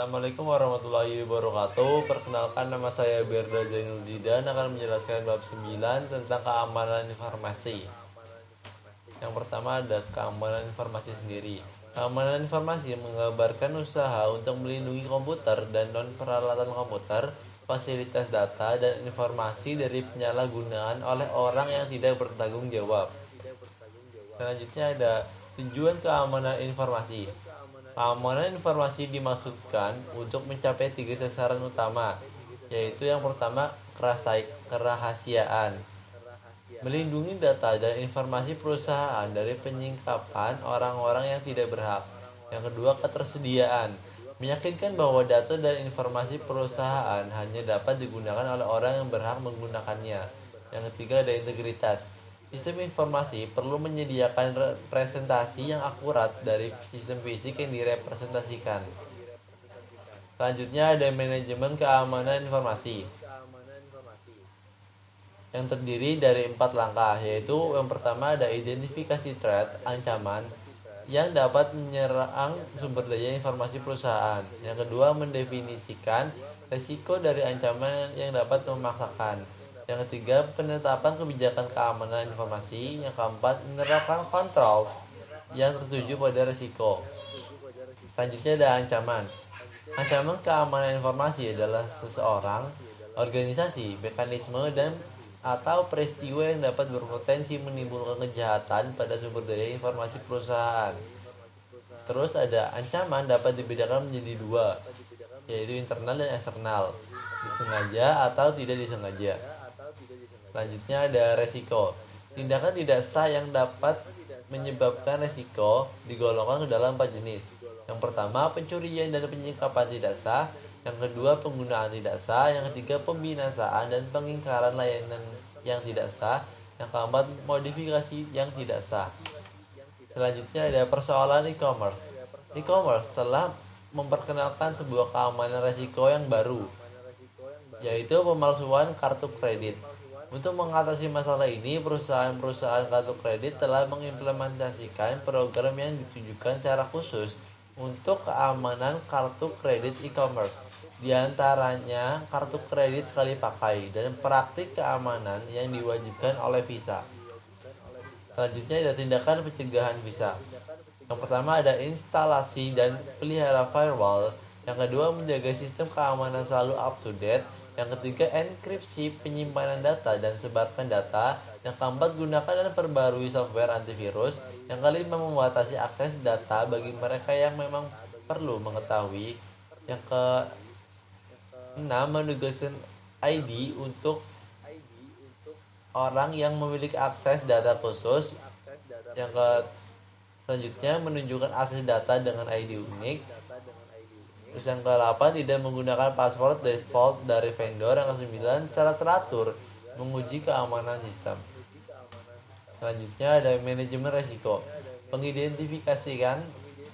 Assalamualaikum warahmatullahi wabarakatuh. Perkenalkan, nama saya Berda Zainul Zidan akan menjelaskan bab 9 tentang keamanan informasi. Yang pertama ada keamanan informasi sendiri. Keamanan informasi menggambarkan usaha untuk melindungi komputer dan non-peralatan komputer, fasilitas data, dan informasi dari penyalahgunaan oleh orang yang tidak bertanggung jawab. Selanjutnya ada tujuan keamanan informasi. Keamanan informasi dimaksudkan untuk mencapai 3 sasaran utama, yaitu yang pertama kerahasiaan, melindungi data dan informasi perusahaan dari penyingkapan orang-orang yang tidak berhak. Yang kedua, ketersediaan, meyakinkan bahwa data dan informasi perusahaan hanya dapat digunakan oleh orang yang berhak menggunakannya. Yang ketiga, ada integritas. Sistem informasi perlu menyediakan representasi yang akurat dari sistem fisik yang direpresentasikan. Selanjutnya ada manajemen keamanan informasi yang terdiri dari 4 langkah, yaitu yang pertama ada identifikasi threat, ancaman yang dapat menyerang sumber daya informasi perusahaan. Yang kedua, mendefinisikan risiko dari ancaman yang dapat memaksakan. Yang ketiga, penetapan kebijakan keamanan informasi. Yang keempat, menerapkan kontrol yang tertuju pada risiko. Selanjutnya ada ancaman. Ancaman keamanan informasi adalah seseorang, organisasi, mekanisme, dan atau peristiwa yang dapat berpotensi menimbulkan kejahatan pada sumber daya informasi perusahaan. Terus ada ancaman dapat dibedakan menjadi dua, yaitu internal dan eksternal, disengaja atau tidak disengaja. Selanjutnya ada resiko. Tindakan tidak sah yang dapat menyebabkan resiko digolongkan ke dalam 4 jenis. Yang pertama, pencurian dan penyingkapan tidak sah. Yang kedua, penggunaan tidak sah. Yang ketiga, pembinasaan dan pengingkaran layanan yang tidak sah. Yang keempat, modifikasi yang tidak sah. Selanjutnya ada persoalan e-commerce. E-commerce telah memperkenalkan sebuah keamanan resiko yang baru, yaitu pemalsuan kartu kredit. Untuk mengatasi masalah ini, perusahaan-perusahaan kartu kredit telah mengimplementasikan program yang ditujukan secara khusus untuk keamanan kartu kredit e-commerce. Di antaranya kartu kredit sekali pakai dan praktik keamanan yang diwajibkan oleh Visa. Selanjutnya ada tindakan pencegahan Visa. Yang pertama ada instalasi dan pelihara firewall. Yang kedua, menjaga sistem keamanan selalu up to date. Yang ketiga, enkripsi penyimpanan data dan sebarkan data. Yang keempat, gunakan dan perbarui software antivirus. Yang kelima, membatasi akses data bagi mereka yang memang perlu mengetahui. Yang keenam, menugaskan ID untuk orang yang memiliki akses data khusus. Selanjutnya, menunjukkan akses data dengan ID unik. Terus yang ke-8, tidak menggunakan password default dari vendor. Yang ke-9, secara teratur menguji keamanan sistem. Selanjutnya ada manajemen resiko. Mengidentifikasikan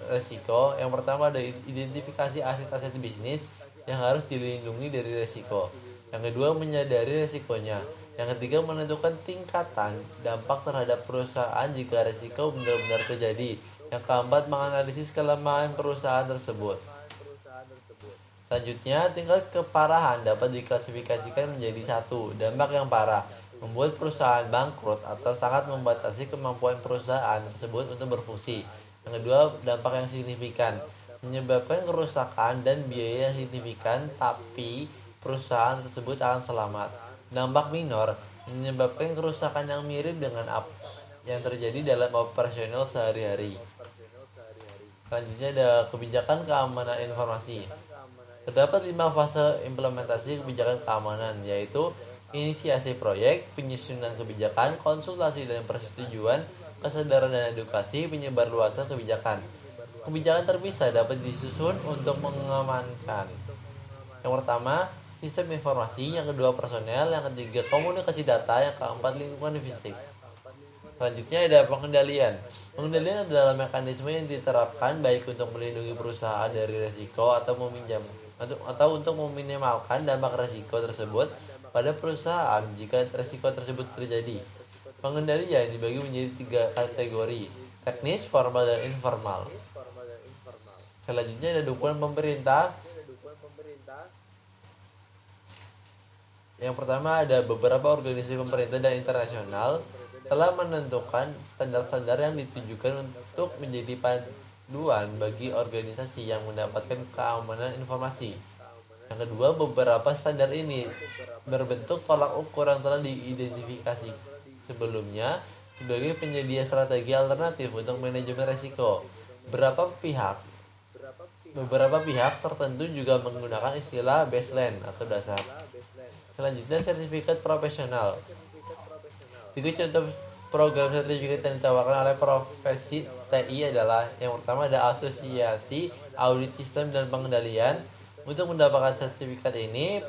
resiko. Yang pertama ada identifikasi aset-aset bisnis yang harus dilindungi dari resiko. Yang kedua, menyadari resikonya. Yang ketiga, menentukan tingkatan dampak terhadap perusahaan jika resiko benar-benar terjadi. Yang keempat, menganalisis kelemahan perusahaan tersebut. Selanjutnya, tingkat keparahan dapat diklasifikasikan menjadi 1. Dampak yang parah, membuat perusahaan bangkrut atau sangat membatasi kemampuan perusahaan tersebut untuk berfungsi. Yang kedua, dampak yang signifikan, menyebabkan kerusakan dan biaya yang signifikan tapi perusahaan tersebut akan selamat. Dampak minor, menyebabkan kerusakan yang mirip dengan yang terjadi dalam operasional sehari-hari. Selanjutnya ada kebijakan keamanan informasi. Terdapat 5 fase implementasi kebijakan keamanan, yaitu inisiasi proyek, penyusunan kebijakan, konsultasi dan persetujuan, kesadaran dan edukasi, penyebarluasan kebijakan. Kebijakan terpisah dapat disusun untuk mengamankan. Yang pertama, sistem informasi. Yang kedua, personel. Yang ketiga, komunikasi data. Yang keempat, lingkungan fisik. Selanjutnya ada pengendalian. Pengendalian adalah mekanisme yang diterapkan baik untuk melindungi perusahaan dari risiko atau untuk meminimalkan dampak risiko tersebut pada perusahaan jika risiko tersebut terjadi. Pengendalian dibagi menjadi 3 kategori: teknis, formal, dan informal. Selanjutnya ada dukungan pemerintah. Yang pertama, ada beberapa organisasi pemerintah dan internasional telah menentukan standar-standar yang ditujukan untuk menjadi panduan bagi organisasi yang mendapatkan keamanan informasi. Yang kedua, beberapa standar ini berbentuk tolak ukur yang telah diidentifikasi sebelumnya sebagai penyedia strategi alternatif untuk manajemen risiko. Beberapa pihak tertentu juga menggunakan istilah baseline atau dasar. Selanjutnya, sertifikat profesional. Tiga contoh program sertifikat yang ditawarkan oleh profesi TI adalah: yang pertama ada Asosiasi Audit Sistem dan Pengendalian. Untuk mendapatkan sertifikat ini,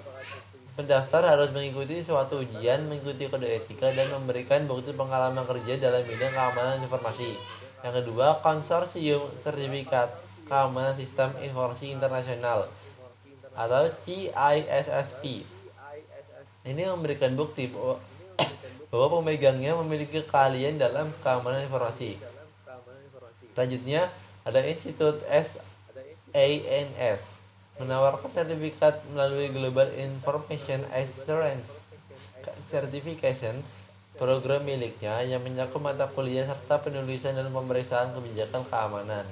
pendaftar harus mengikuti suatu ujian, mengikuti kode etika, dan memberikan bukti pengalaman kerja dalam bidang keamanan informasi. Yang kedua, Konsorsium Sertifikat Keamanan Sistem Informasi Internasional atau CISSP. Ini memberikan bukti bahwa pemegangnya memiliki keahlian dalam keamanan informasi. Selanjutnya, ada Institut SANS menawarkan sertifikat melalui Global Information Assurance Certification, program miliknya yang mencakup mata kuliah serta penulisan dan pemeriksaan kebijakan keamanan.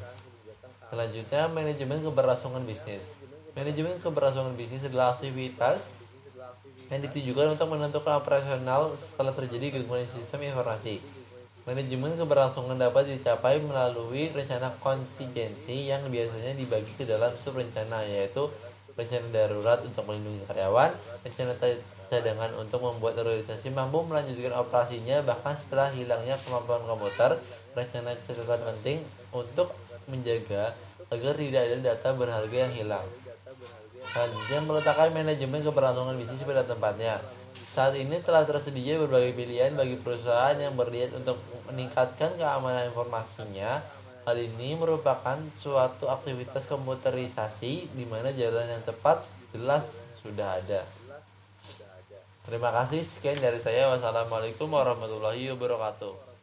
Selanjutnya, manajemen keberlangsungan bisnis. Manajemen keberlangsungan bisnis adalah aktivitas yang ditujukan untuk menentukan operasional setelah terjadi gangguan sistem informasi. Manajemen keberlangsungan dapat dicapai melalui rencana kontingensi yang biasanya dibagi ke dalam sub rencana, yaitu rencana darurat untuk melindungi karyawan, rencana cadangan untuk membuat organisasi mampu melanjutkan operasinya bahkan setelah hilangnya kemampuan komputer, rencana catatan penting untuk menjaga agar tidak ada data berharga yang hilang. Selanjutnya, meletakkan manajemen keberlangsungan bisnis pada tempatnya. Saat ini telah tersedia berbagai pilihan bagi perusahaan yang berniat untuk meningkatkan keamanan informasinya. Hal ini merupakan suatu aktivitas komputerisasi di mana jalan yang tepat jelas sudah ada. Terima kasih, sekian dari saya. Wassalamualaikum warahmatullahi wabarakatuh.